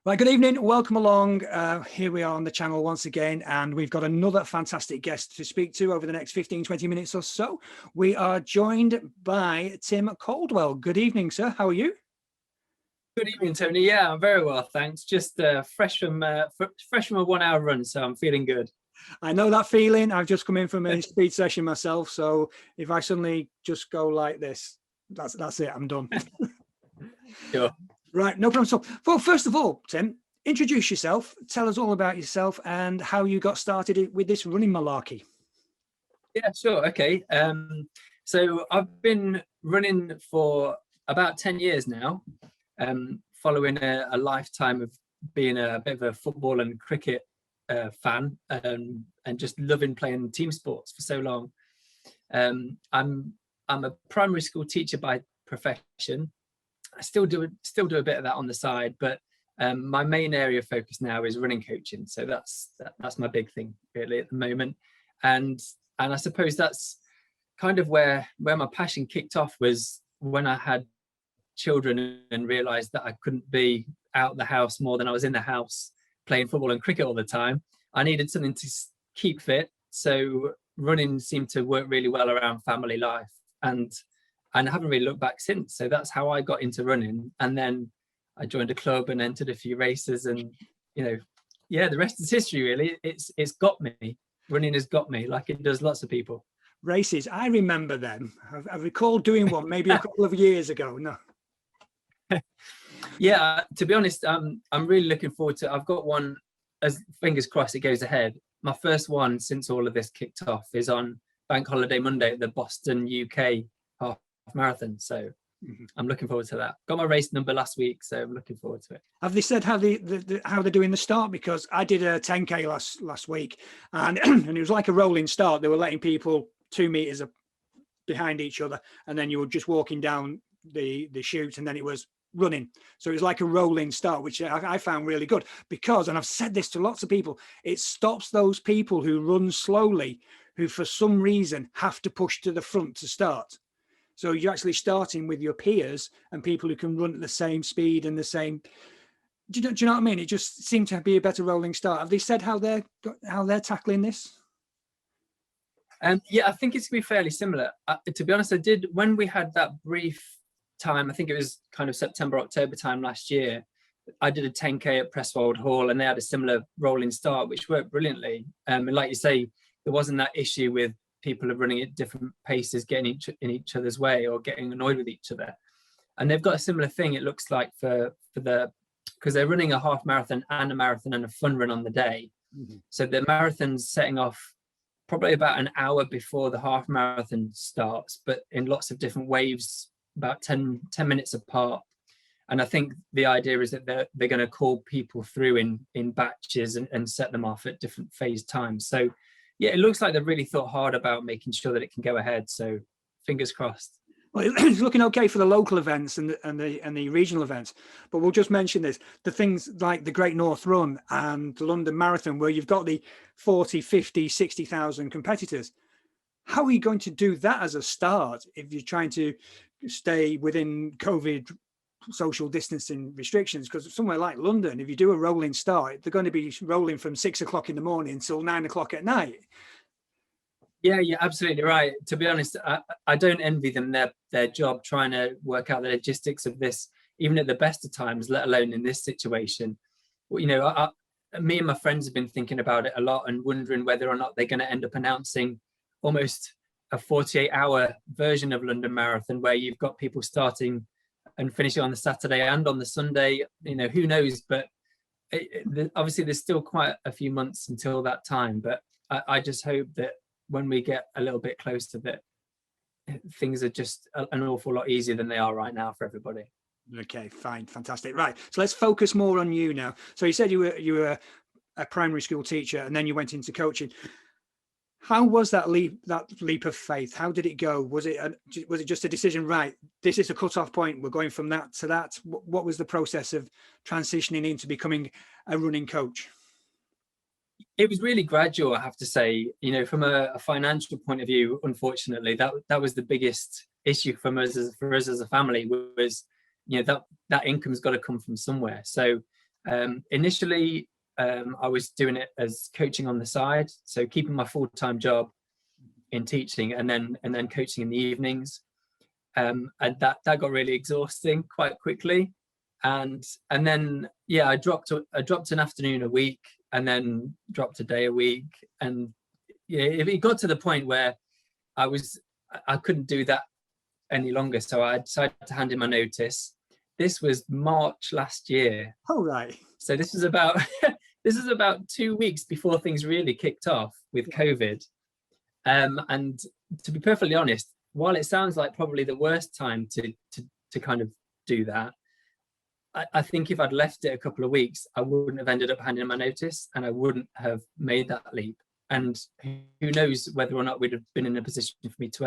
Right, good evening. Welcome along. Here we are on the channel once again, and we've got another fantastic guest to speak to over the next 15-20 minutes or so. We are joined by Tim Caldwell. Good evening, sir. How are you? Good evening, Tony. Yeah, I'm very well, thanks. Just fresh from a 1 hour run, so I'm feeling good. I know that feeling. I've just come in from a speed session myself, so if I suddenly just go like this, that's it. I'm done. Sure. Right, no problem. So, well, first of all, Tim, introduce yourself. Tell us all about yourself and how you got started with this running malarkey. Yeah, sure. Okay. So I've been running for about 10 years now, following a lifetime of being a bit of a football and cricket fan, and just loving playing team sports for so long. I'm a primary school teacher by profession. I still do a bit of that on the side, but my main area of focus now is running coaching. So that's my big thing really at the moment, and I suppose that's kind of where my passion kicked off, was when I had children and realised that I couldn't be out the house more than I was in the house playing football and cricket all the time. I needed something to keep fit, so running seemed to work really well around family life, and I haven't really looked back since. So that's how I got into running. And then I joined a club and entered a few races, and yeah, the rest is history really. It's got me. Running has got me, like it does lots of people. Races, I remember them. I recall doing one maybe a couple of years ago. No. Yeah, to be honest, I'm really looking forward to. I've got one, as fingers crossed it goes ahead. My first one since all of this kicked off is on Bank Holiday Monday at the Boston, UK half marathon. So I'm looking forward to that. Got my race number last week, so I'm looking forward to it. Have they said how they're doing the start? Because I did a 10K last week, and and it was like a rolling start. They were letting people 2 meters behind each other, and then you were just walking down the chute, and then it was running. So it was like a rolling start, which I found really good, because, and I've said this to lots of people, it stops those people who run slowly, who for some reason have to push to the front to start. So you're actually starting with your peers and people who can run at the same speed and the same. Do you know what I mean? It just seemed to be a better rolling start. Have they said how they're tackling this? Yeah, I think it's going to be fairly similar. To be honest, I did, when we had that brief time, I think it was kind of September, October time last year, I did a 10K at Presswold Hall, and they had a similar rolling start, which worked brilliantly. And like you say, there wasn't that issue with people are running at different paces, getting in each other's way or getting annoyed with each other. And they've got a similar thing, it looks like, because they're running a half marathon and a marathon and a fun run on the day. So the marathon's setting off probably about an hour before the half marathon starts, but in lots of different waves, about 10 minutes apart. And I think the idea is that they're going to call people through in batches and set them off at different phase times. So yeah, it looks like they've really thought hard about making sure that it can go ahead. So fingers crossed. Well, it's looking okay for the local events and the regional events, but we'll just mention this: the things like the Great North Run and the London Marathon, where you've got the 40, 50, 60,000 competitors. How are you going to do that as a start if you're trying to stay within COVID social distancing restrictions? Because somewhere like London, if you do a rolling start, they're going to be rolling from 6 o'clock in the morning until 9 o'clock at night. Yeah, you're absolutely right. To be honest, I don't envy them their job trying to work out the logistics of this, even at the best of times, let alone in this situation. Well, me and my friends have been thinking about it a lot and wondering whether or not they're going to end up announcing almost a 48-hour version of London Marathon, where you've got people starting and finishing on the Saturday and on the Sunday. Who knows? But obviously, there's still quite a few months until that time. But I just hope that when we get a little bit closer, that things are just an awful lot easier than they are right now for everybody. Okay, fine, fantastic. Right, so let's focus more on you now. So you said you were a primary school teacher, and then you went into coaching. How was that leap of faith? How did it go? Was it just a decision? Right, this is a cut-off point. We're going from that to that. What was the process of transitioning into becoming a running coach? It was really gradual, I have to say. From a financial point of view, unfortunately, that was the biggest issue for us as a family, was that income's got to come from somewhere. So Initially, I was doing it as coaching on the side, so keeping my full-time job in teaching and then coaching in the evenings, and that got really exhausting quite quickly, and then yeah, I dropped an afternoon a week and then dropped a day a week, and yeah, it got to the point where I couldn't do that any longer, so I decided to hand in my notice. This was March last year. Oh, right. So this is about this is about 2 weeks before things really kicked off with COVID. And to be perfectly honest, while it sounds like probably the worst time to kind of do that, I think if I'd left it a couple of weeks, I wouldn't have ended up handing in my notice, and I wouldn't have made that leap. And who knows whether or not we'd have been in a position for me to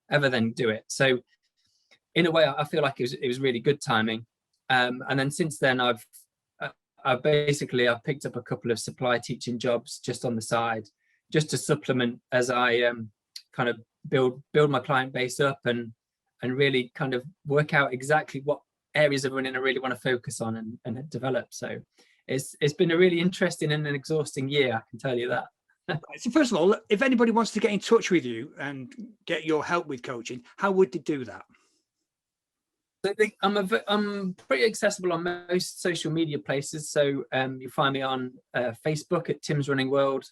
ever then do it. So in a way, I feel like it was really good timing. And then since then, I've picked up a couple of supply teaching jobs just on the side, just to supplement as I kind of build my client base up and really kind of work out exactly what areas of running I really want to focus on and develop. So it's been a really interesting and an exhausting year, I can tell you that. So first of all, if anybody wants to get in touch with you and get your help with coaching, how would they do that? So I'm pretty accessible on most social media places. So you find me on Facebook at Tim's Running World,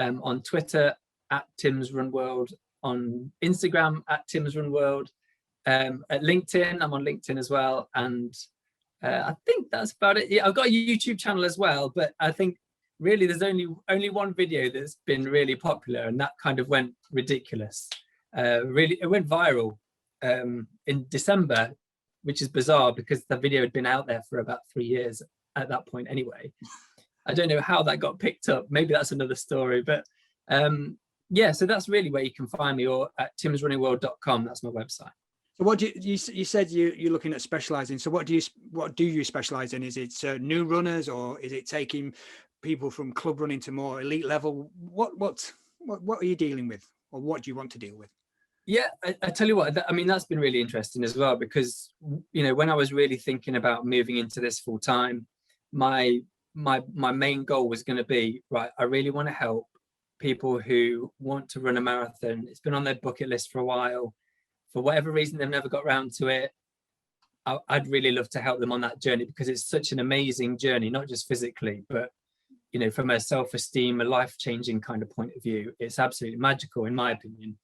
on Twitter at Tim's Run World, on Instagram at Tim's Run World, at LinkedIn. I'm on LinkedIn as well, and I think that's about it. Yeah, I've got a YouTube channel as well, but I think really there's only one video that's been really popular, and that kind of went ridiculous. Really, it went viral in December, which is bizarre because the video had been out there for about 3 years at that point anyway. I don't know how that got picked up. Maybe that's another story, but yeah, so that's really where you can find me, or at timsrunningworld.com. That's my website. So what do you said you're looking at specializing. So what do you specialize in? Is it new runners, or is it taking people from club running to more elite level? What are you dealing with, or what do you want to deal with? Yeah, I tell you what, I mean, that's been really interesting as well, because, you know, when I was really thinking about moving into this full time, my main goal was going to be, right, I really want to help people who want to run a marathon. It's been on their bucket list for a while. For whatever reason, they've never got around to it. I'd really love to help them on that journey, because it's such an amazing journey, not just physically, but, you know, from a self-esteem, a life-changing kind of point of view. It's absolutely magical, in my opinion.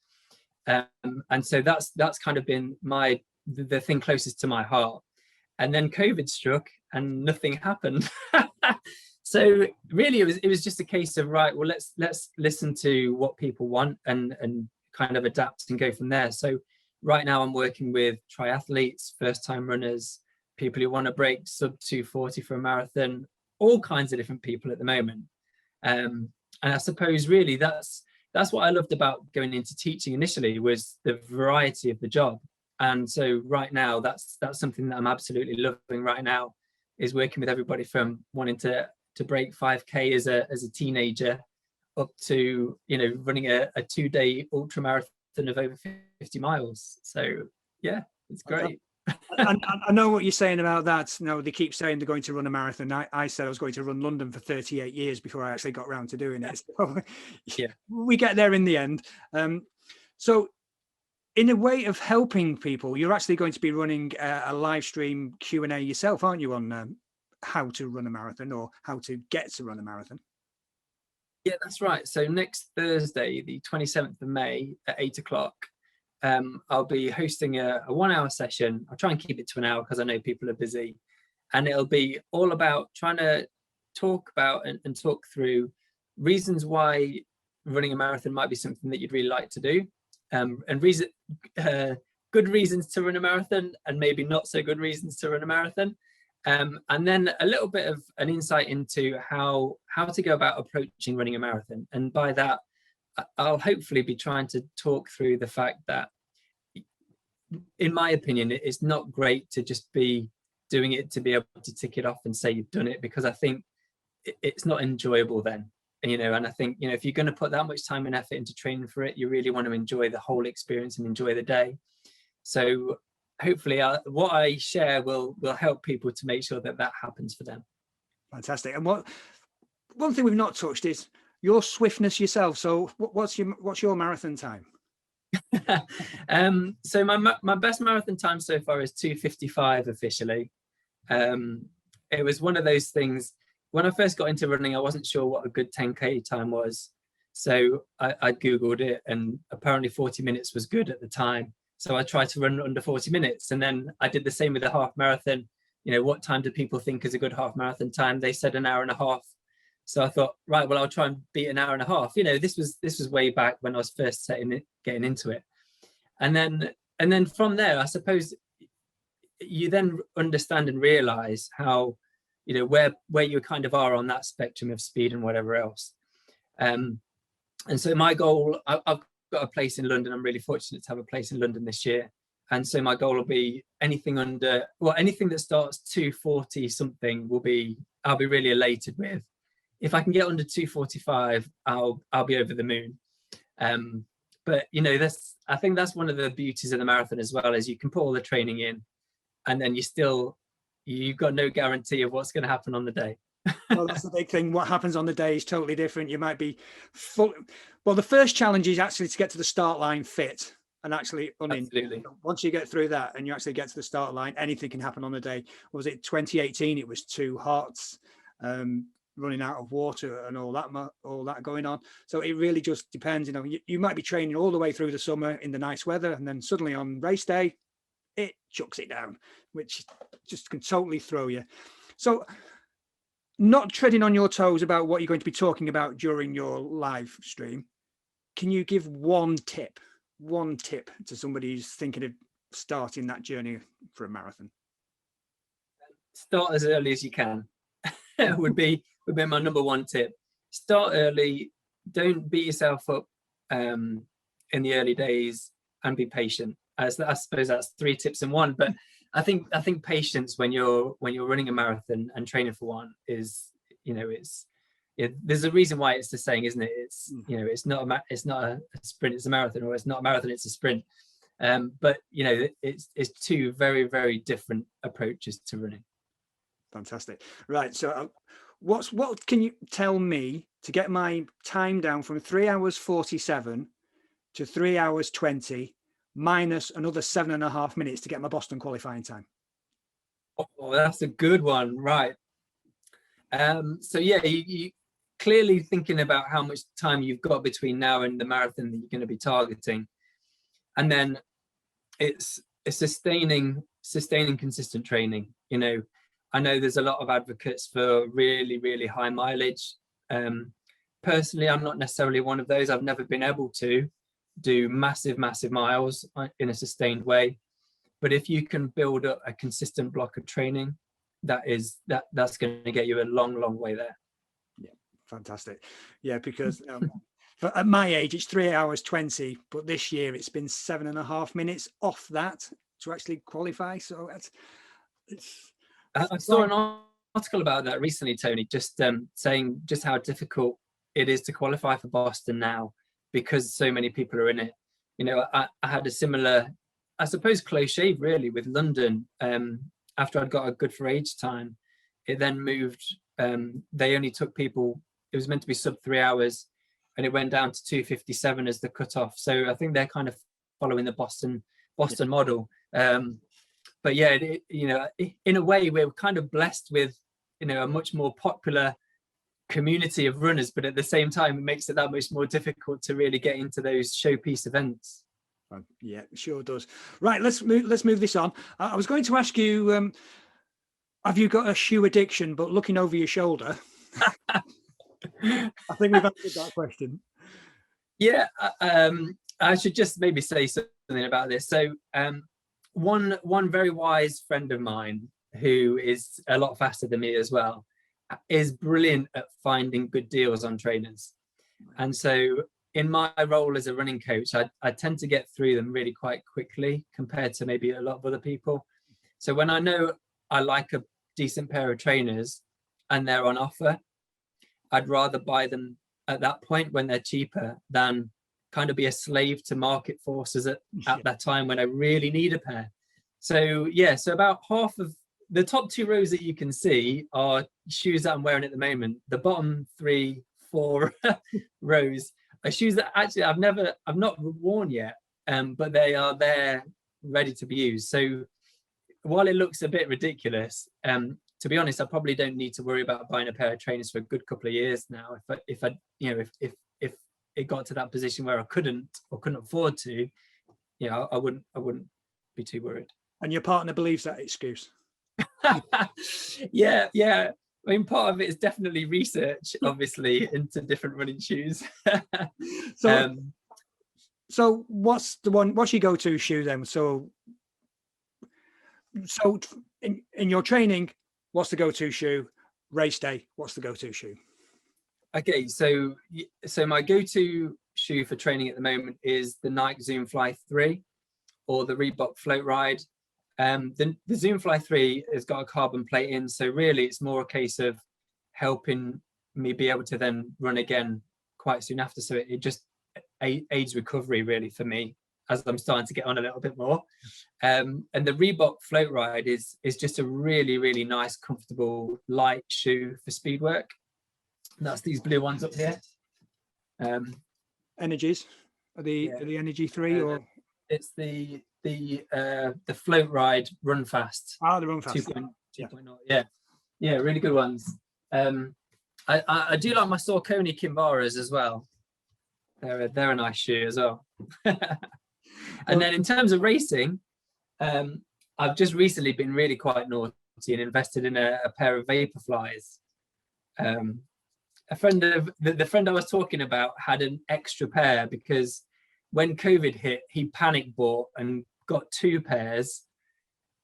And so that's kind of been the thing closest to my heart. And then COVID struck and nothing happened. So really it was just a case of, right, well, let's listen to what people want and kind of adapt and go from there. So right now I'm working with triathletes, first time runners, people who want to break sub 240 for a marathon, all kinds of different people at the moment. And I suppose really that's what I loved about going into teaching initially, was the variety of the job. And so right now, that's something that I'm absolutely loving right now, is working with everybody from wanting to break 5K as a teenager up to, you know, running a 2-day ultra marathon of over 50 miles. So yeah, it's great. I know what you're saying about that. No, they keep saying they're going to run a marathon. I said I was going to run London for 38 years before I actually got around to doing it. So yeah, we get there in the end. So in a way of helping people, you're actually going to be running a live stream Q&A yourself, aren't you, on how to run a marathon, or how to get to run a marathon? Yeah, that's right. So next Thursday, the 27th of May at 8 o'clock, I'll be hosting a 1-hour session. I'll try and keep it to an hour because I know people are busy. And it'll be all about trying to talk about and talk through reasons why running a marathon might be something that you'd really like to do, and good reasons to run a marathon, and maybe not so good reasons to run a marathon. And then a little bit of an insight into how to go about approaching running a marathon. And by that, I'll hopefully be trying to talk through the fact that, in my opinion, it's not great to just be doing it to be able to tick it off and say you've done it, because I think it's not enjoyable then. You know, and I think, you know, if you're going to put that much time and effort into training for it, you really want to enjoy the whole experience and enjoy the day. So hopefully what I share will help people to make sure that happens for them. Fantastic. And one thing we've not touched is your swiftness yourself. So what's your marathon time? So my best marathon time so far is 2:55 officially. It was one of those things when I first got into running, I wasn't sure what a good 10K time was. So I Googled it, and apparently 40 minutes was good at the time. So I tried to run under 40 minutes. And then I did the same with the half marathon. You know, what time do people think is a good half marathon time? They said an hour and a half. So I thought, right, well, I'll try and beat an hour and a half. You know, this was way back when I was first getting into it. And then from there, I suppose you then understand and realize how, you know, where you kind of are on that spectrum of speed and whatever else. And so my goal, I've got a place in London. I'm really fortunate to have a place in London this year. And so my goal will be anything that starts 2:40 something I'll be really elated with. If I can get under 2:45, I'll be over the moon. But you know, I think that's one of the beauties of the marathon as well, is you can put all the training in, and then you've got no guarantee of what's going to happen on the day. Well, that's the big thing. What happens on the day is totally different. You might be full. Well, the first challenge is actually to get to the start line fit and actually uninjured. Absolutely. Once you get through that and you actually get to the start line, anything can happen on the day. Was it 2018? It was too hot, running out of water and all that going on. So it really just depends. You know, you might be training all the way through the summer in the nice weather, and then suddenly on race day, it chucks it down, which just can totally throw you. So, not treading on your toes about what you're going to be talking about during your live stream, can you give one tip to somebody who's thinking of starting that journey for a marathon? Start as early as you can. would be my number one tip. Start early. Don't beat yourself up in the early days, and be patient. I suppose that's 3 tips in one. But I think patience when you're running a marathon and training for one is, you know, there's a reason why it's the saying, isn't it? It's, you know, it's not a sprint, it's a marathon, or it's not a marathon, it's a sprint. But you know, it's 2 very, very different approaches to running. Fantastic. Right. So what can you tell me to get my time down from 3 hours 47 to 3 hours 20 minus another 7.5 minutes to get my Boston qualifying time? Oh, that's a good one. Right. So yeah, you clearly thinking about how much time you've got between now and the marathon that you're going to be targeting. And then it's sustaining consistent training. You know, I know there's a lot of advocates for really, really high mileage. Personally, I'm not necessarily one of those. I've never been able to do massive miles in a sustained way. But if you can build up a consistent block of training, that's going to get you a long way there. Yeah, fantastic. Yeah, because at my age, it's 3 hours 20, but this year it's been 7.5 minutes off that to actually qualify. So I saw an article about that recently, Tony, just saying just how difficult it is to qualify for Boston now because so many people are in it. You know, I had a similar, I suppose, close shave really with London. After I'd got a good for age time, it then moved. They only took people, it was meant to be sub 3 hours, and it went down to 2:57 as the cutoff. So I think they're kind of following the Boston model. But yeah, you know, in a way, we're kind of blessed with, you know, a much more popular community of runners, but at the same time, it makes it that much more difficult to really get into those showpiece events. Yeah, sure does. Right, let's move this on. I was going to ask you, have you got a shoe addiction? But looking over your shoulder, I think we've answered that question. Yeah, I should just maybe say something about this. So one very wise friend of mine, who is a lot faster than me as well, is brilliant at finding good deals on trainers. And so in my role as a running coach, I tend to get through them really quite quickly compared to maybe a lot of other people. So when I know I like a decent pair of trainers and they're on offer, I'd rather buy them at that point when they're cheaper than kind of be a slave to market forces at that time when I really need a pair. So yeah, so about half of the top 2 rows that you can see are shoes that I'm wearing at the moment. The bottom 3, 4 rows are shoes that actually I've not worn yet, but they are there ready to be used. So while it looks a bit ridiculous, to be honest, I probably don't need to worry about buying a pair of trainers for a good couple of years now. If it got to that position where I couldn't afford to, I wouldn't be too worried. And your partner believes that excuse? Yeah. I mean, part of it is definitely research, obviously, into different running shoes. So what's your go-to shoe then? So in your training, what's the go-to shoe? Race day, what's the go-to shoe? Okay, so my go-to shoe for training at the moment is the Nike Zoom Fly 3 or the Reebok Float Ride. The Zoom Fly 3 has got a carbon plate in, so really it's more a case of helping me be able to then run again quite soon after. So it just aids recovery really for me as I'm starting to get on a little bit more. And the Reebok Float Ride is just a really, really nice, comfortable, light shoe for speed work. And that's these blue ones up here. Energies? Are the Energy 3 or? It's the Float Ride Run Fast. The Run Fast. 2.0. Yeah, really good ones. I do like my Saucony Kimbaras as well. They're a nice shoe as well. And then in terms of racing, I've just recently been really quite naughty and invested in a pair of Vaporflies. A friend of the friend I was talking about had an extra pair because when COVID hit, he panic bought and got 2 pairs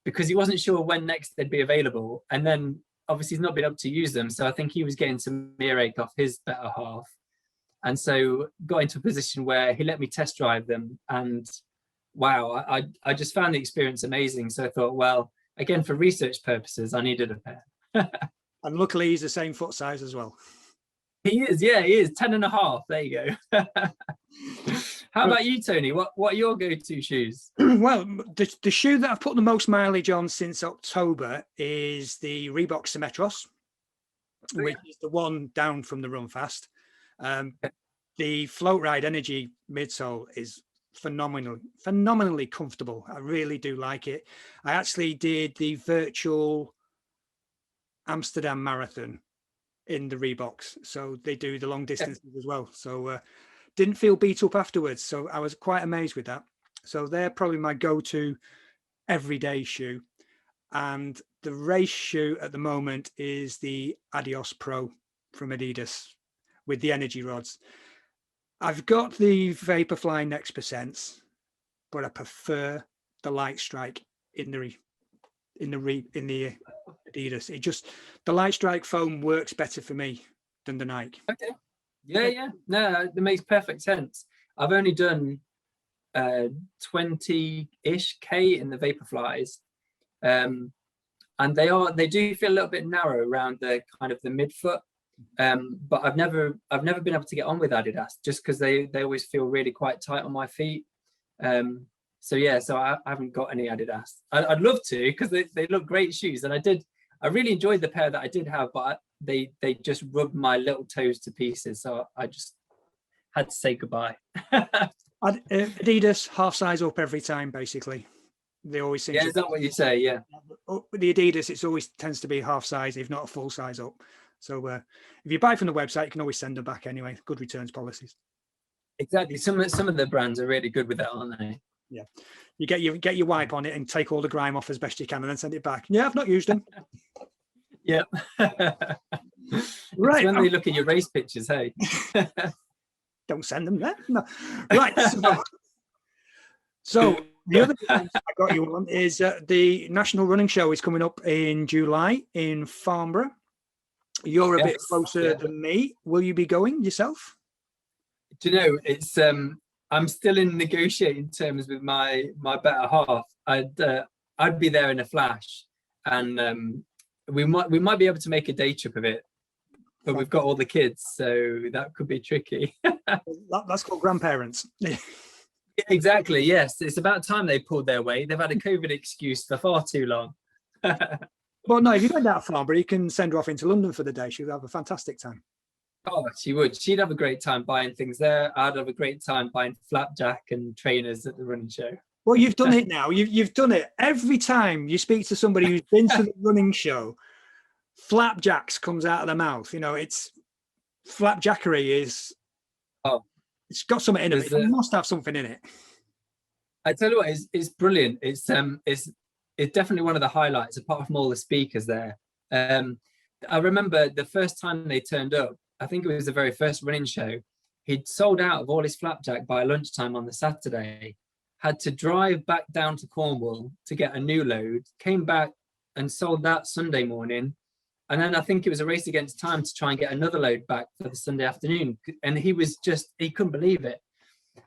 because he wasn't sure when next they'd be available. And then obviously he's not been able to use them. So I think he was getting some earache off his better half. And so got into a position where he let me test drive them. And wow, I just found the experience amazing. So I thought, well, again, for research purposes, I needed a pair. And luckily he's the same foot size as well. He is 10 and a half. There you go. How about you, Tony? What are your go-to shoes? Well, the shoe that I've put the most mileage on since October is the Reebok Symmetros, which is the one down from the Run Fast. The Float Ride Energy midsole is phenomenally comfortable. I really do like it. I actually did the virtual Amsterdam Marathon in the Reeboks, so they do the long distances as well. So didn't feel beat up afterwards, so I was quite amazed with that. So they're probably my go-to everyday shoe. And the race shoe at the moment is the Adios Pro from Adidas with the energy rods. I've got the Vaporfly Next Percents, but I prefer the Light Strike in the Adidas. The Light Strike foam works better for me than the Nike. Okay. Yeah. No, that makes perfect sense. I've only done 20-ish K in the Vaporflies. And they do feel a little bit narrow around the kind of the midfoot. But I've never been able to get on with Adidas just because they always feel really quite tight on my feet. So I haven't got any Adidas. I'd love to because they look great shoes, and I really enjoyed the pair that I did have, but they just rubbed my little toes to pieces, so I just had to say goodbye. Adidas half size up every time, basically. They always seem. Yeah, is that what you say? Yeah. With the Adidas, it always tends to be half size, if not a full size up. So if you buy from the website, you can always send them back anyway. Good returns policies. Exactly. Some of the brands are really good with that, aren't they? Yeah. You get your wipe on it and take all the grime off as best you can, and then send it back. Yeah, I've not used them. Yep. Right. When they look at your race pictures, hey. Don't send them there. No. Right. So the other thing I got you on is the National Running Show is coming up in July in Farnborough. You're a bit closer than me. Will you be going yourself? Do you know, it's I'm still in negotiating terms with my better half. I'd be there in a flash, and we might be able to make a day trip of it, but we've got all the kids, so that could be tricky. That's called grandparents. Exactly. Yes, it's about time they pulled their weight. They've had a COVID excuse for far too long. Well, no, if you go down to Farnborough, you can send her off into London for the day. She'll have a fantastic time. Oh, she would. She'd have a great time buying things there. I'd have a great time buying Flapjack and trainers at the running show. Well, you've done it now. You've done it. Every time you speak to somebody who's been to the running show, Flapjacks comes out of their mouth. You know, it's flapjackery is. Oh, it's got something in it. It must have something in it. I tell you what, it's brilliant. It's definitely one of the highlights, apart from all the speakers there. I remember the first time they turned up, I think it was the very first running show, he'd sold out of all his Flapjack by lunchtime on the Saturday, had to drive back down to Cornwall to get a new load, came back and sold that Sunday morning. And then I think it was a race against time to try and get another load back for the Sunday afternoon. And he couldn't believe it.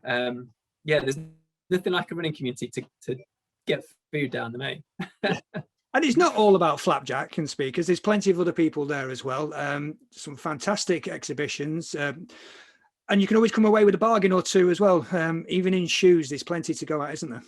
Yeah, there's nothing like a running community to get food down the May. And it's not all about Flapjack and speakers. There's plenty of other people there as well. Some fantastic exhibitions. And you can always come away with a bargain or two as well. Even in shoes, there's plenty to go at, isn't there?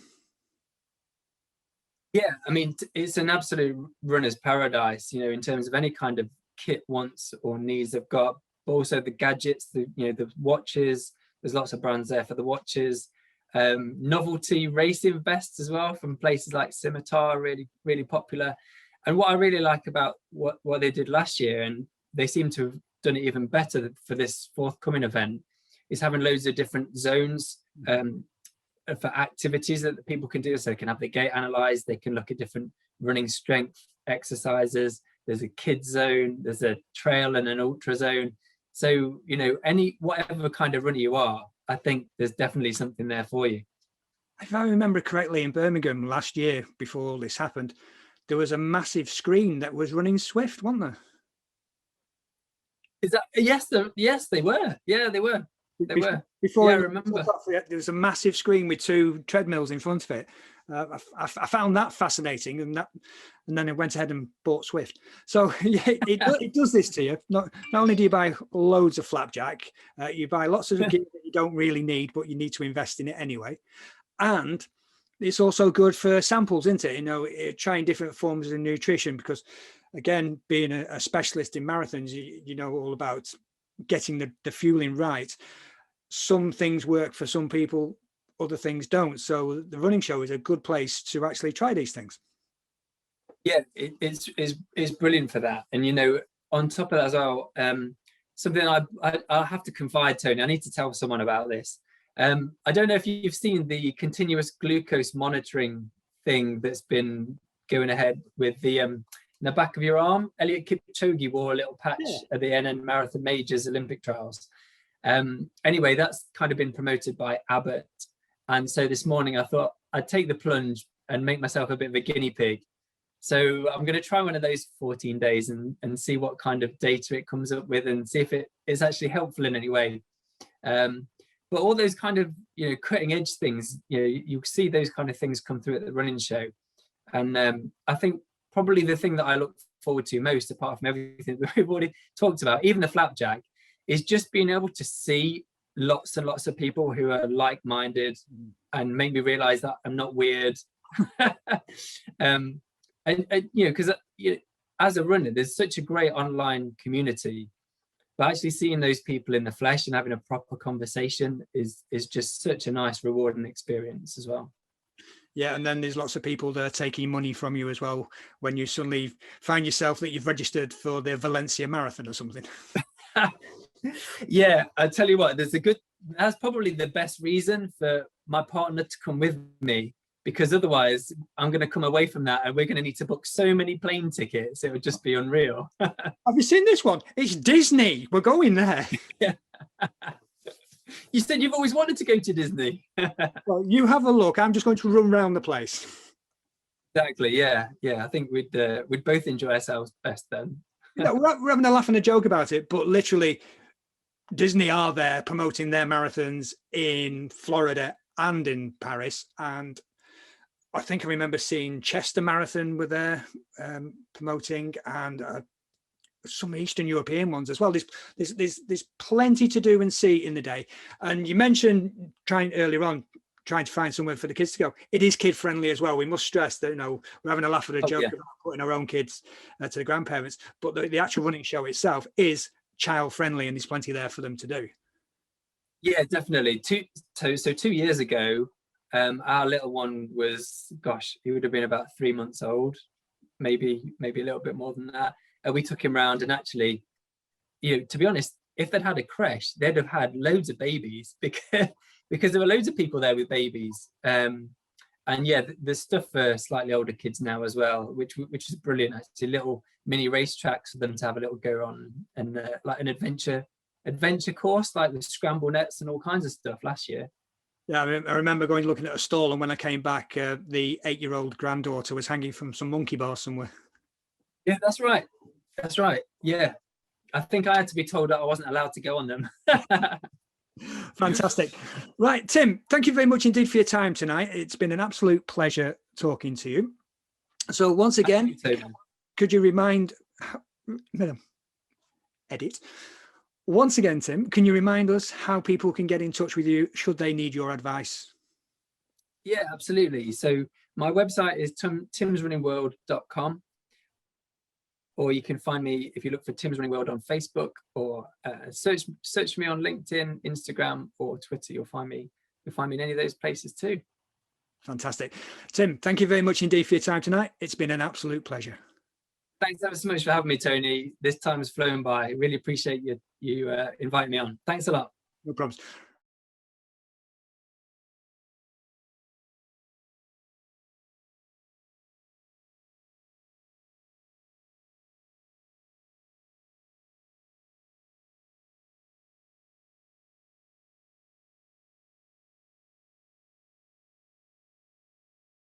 Yeah, I mean, it's an absolute runner's paradise, you know, in terms of any kind of kit wants or needs they've got, but also the gadgets, the watches. There's lots of brands there for the watches. Novelty racing vests as well from places like Scimitar, really, really popular. And what I really like about what they did last year, and they seem to have done it even better for this forthcoming event, is having loads of different zones for activities that people can do. So they can have the gait analyzed, they can look at different running strength exercises. There's a kids zone, there's a trail and an ultra zone. So, you know, whatever kind of runner you are, I think there's definitely something there for you. If I remember correctly, in Birmingham last year, before all this happened, there was a massive screen that was running Swift, wasn't there? Is that yes, they were. Yeah, they were. They were. Before I remember. There was a massive screen with 2 treadmills in front of it. I found that fascinating, and then I went ahead and bought Swift. So yeah, it does this to you. Not only do you buy loads of Flapjack, you buy lots of gear that you don't really need, but you need to invest in it anyway. And it's also good for samples, isn't it? You know, trying different forms of nutrition, because again, being a specialist in marathons, you know all about getting the fueling right. Some things work for some people, other things don't. So the running show is a good place to actually try these things. Yeah, it's brilliant for that. And, you know, on top of that as well, something I'll have to confide, Tony, I need to tell someone about this. I don't know if you've seen the continuous glucose monitoring thing that's been going ahead with the back of your arm. Elliot Kipchoge wore a little patch at the NN Marathon Majors Olympic Trials. Anyway, that's kind of been promoted by Abbott. And so this morning I thought I'd take the plunge and make myself a bit of a guinea pig. So I'm going to try one of those 14 days and see what kind of data it comes up with, and see if it is actually helpful in any way. But all those kind of, you know, cutting edge things, you know, you see those kind of things come through at the running show. And I think probably the thing that I look forward to most, apart from everything that we've already talked about, even the Flapjack, is just being able to see lots and lots of people who are like-minded and make me realize that I'm not weird. And you know, because as a runner, there's such a great online community, but actually seeing those people in the flesh and having a proper conversation is just such a nice, rewarding experience as well. Yeah, and then there's lots of people that are taking money from you as well when you suddenly find yourself that you've registered for the Valencia Marathon or something. Yeah, I tell you what, that's probably the best reason for my partner to come with me, because otherwise I'm going to come away from that and we're going to need to book so many plane tickets. It would just be unreal. Have you seen this one? It's Disney. We're going there. Yeah. You said you've always wanted to go to Disney. Well, you have a look. I'm just going to run around the place. Exactly. Yeah. I think we'd both enjoy ourselves best then. Yeah, we're having a laugh and a joke about it, but literally Disney are there promoting their marathons in Florida and in Paris. And I think I remember seeing Chester Marathon were there promoting, and some Eastern European ones as well. There's plenty to do and see in the day. And you mentioned trying earlier on trying to find somewhere for the kids to go. It is kid friendly as well. We must stress that, you know, we're having a laugh at a joke about putting our own kids to the grandparents, but the actual running show itself is child friendly, and there's plenty there for them to do. Yeah, definitely. 2 years ago, our little one was, gosh, he would have been about 3 months old, maybe a little bit more than that. We took him round, and actually, you know, to be honest, if they'd had a creche, they'd have had loads of babies because there were loads of people there with babies. And yeah, there's stuff for slightly older kids now as well, which is brilliant. Actually, little mini race tracks for them to have a little go on, and like an adventure course, like with scramble nets and all kinds of stuff last year. Yeah, I remember going looking at a stall, and when I came back, the 8-year-old granddaughter was hanging from some monkey bars somewhere. Yeah, that's right. That's right. Yeah, I think I had to be told that I wasn't allowed to go on them. Fantastic. Right, Tim, thank you very much indeed for your time tonight. It's been an absolute pleasure talking to you. So once again, could you remind, edit. Once again, Tim, can you remind us how people can get in touch with you should they need your advice? Yeah, absolutely. So my website is timsrunningworld.com, or you can find me if you look for Tim's Running World on Facebook, or search me on LinkedIn, Instagram, or Twitter. You'll find me in any of those places too. Fantastic. Tim, thank you very much indeed for your time tonight. It's been an absolute pleasure. Thanks ever so much for having me, Tony. This time has flown by. Really appreciate you inviting me on. Thanks a lot. No problems.